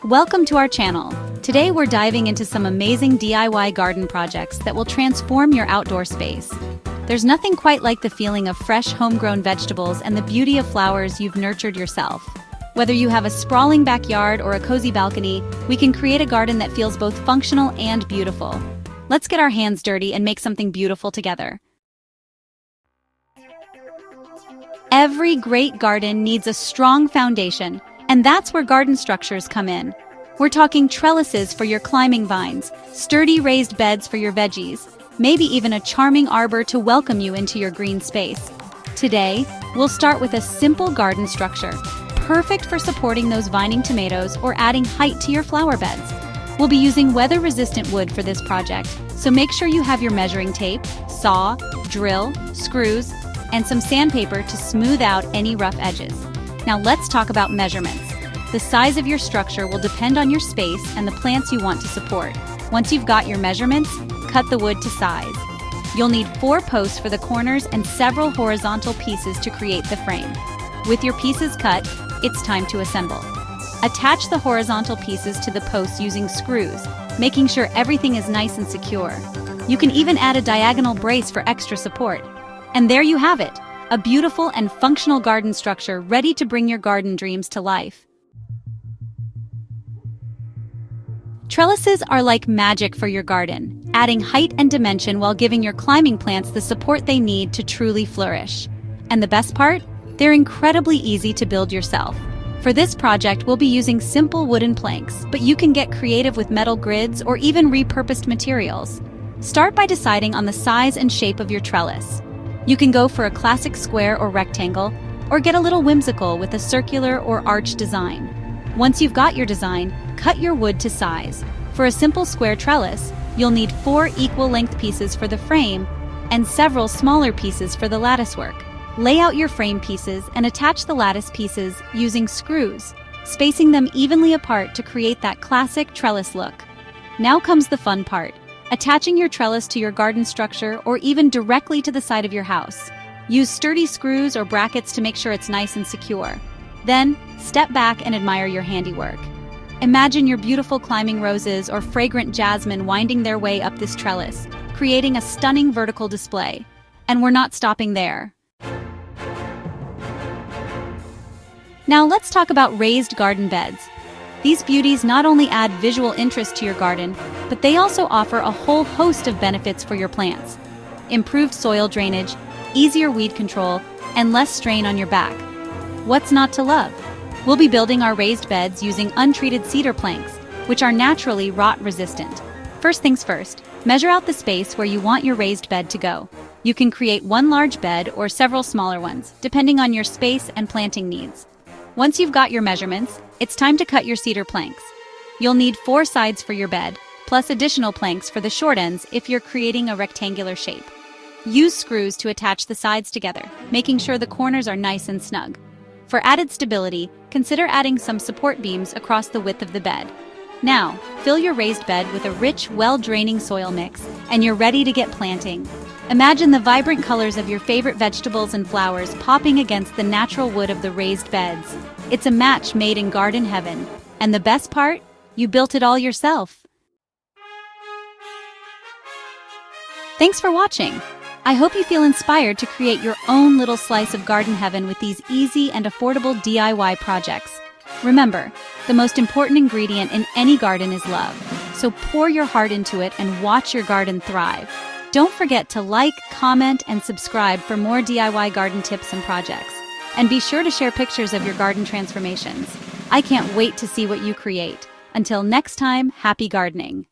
Welcome to our channel. Today we're diving into some amazing DIY garden projects that will transform your outdoor space. There's nothing quite like the feeling of fresh homegrown vegetables and the beauty of flowers you've nurtured yourself. Whether you have a sprawling backyard or a cozy balcony, we can create a garden that feels both functional and beautiful. Let's get our hands dirty and make something beautiful together. Every great garden needs a strong foundation, and that's where garden structures come in. We're talking trellises for your climbing vines, sturdy raised beds for your veggies, maybe even a charming arbor to welcome you into your green space. Today, we'll start with a simple garden structure, perfect for supporting those vining tomatoes or adding height to your flower beds. We'll be using weather-resistant wood for this project, so make sure you have your measuring tape, saw, drill, screws, and some sandpaper to smooth out any rough edges. Now let's talk about measurements. The size of your structure will depend on your space and the plants you want to support. Once you've got your measurements, cut the wood to size. You'll need 4 posts for the corners and several horizontal pieces to create the frame. With your pieces cut, it's time to assemble. Attach the horizontal pieces to the posts using screws, making sure everything is nice and secure. You can even add a diagonal brace for extra support. And there you have it, a beautiful and functional garden structure ready to bring your garden dreams to life. Trellises are like magic for your garden, adding height and dimension while giving your climbing plants the support they need to truly flourish. And the best part? They're incredibly easy to build yourself. For this project, we'll be using simple wooden planks, but you can get creative with metal grids or even repurposed materials. Start by deciding on the size and shape of your trellis. You can go for a classic square or rectangle, or get a little whimsical with a circular or arch design. Once you've got your design, cut your wood to size. For a simple square trellis, you'll need 4 equal-length pieces for the frame and several smaller pieces for the lattice work. Lay out your frame pieces and attach the lattice pieces using screws, spacing them evenly apart to create that classic trellis look. Now comes the fun part. Attaching your trellis to your garden structure or even directly to the side of your house. Use sturdy screws or brackets to make sure it's nice and secure. Then, step back and admire your handiwork. Imagine your beautiful climbing roses or fragrant jasmine winding their way up this trellis, creating a stunning vertical display. And we're not stopping there. Now let's talk about raised garden beds. These beauties not only add visual interest to your garden, but they also offer a whole host of benefits for your plants. Improved soil drainage, easier weed control, and less strain on your back. What's not to love? We'll be building our raised beds using untreated cedar planks, which are naturally rot-resistant. First things first, measure out the space where you want your raised bed to go. You can create one large bed or several smaller ones, depending on your space and planting needs. Once you've got your measurements, it's time to cut your cedar planks. You'll need 4 sides for your bed, plus additional planks for the short ends if you're creating a rectangular shape. Use screws to attach the sides together, making sure the corners are nice and snug. For added stability, consider adding some support beams across the width of the bed. Now, fill your raised bed with a rich, well-draining soil mix, and you're ready to get planting. Imagine the vibrant colors of your favorite vegetables and flowers popping against the natural wood of the raised beds. It's a match made in garden heaven. And the best part? You built it all yourself. Thanks for watching. I hope you feel inspired to create your own little slice of garden heaven with these easy and affordable DIY projects. Remember, the most important ingredient in any garden is love. So pour your heart into it and watch your garden thrive. Don't forget to like, comment, and subscribe for more DIY garden tips and projects. And be sure to share pictures of your garden transformations. I can't wait to see what you create. Until next time, happy gardening!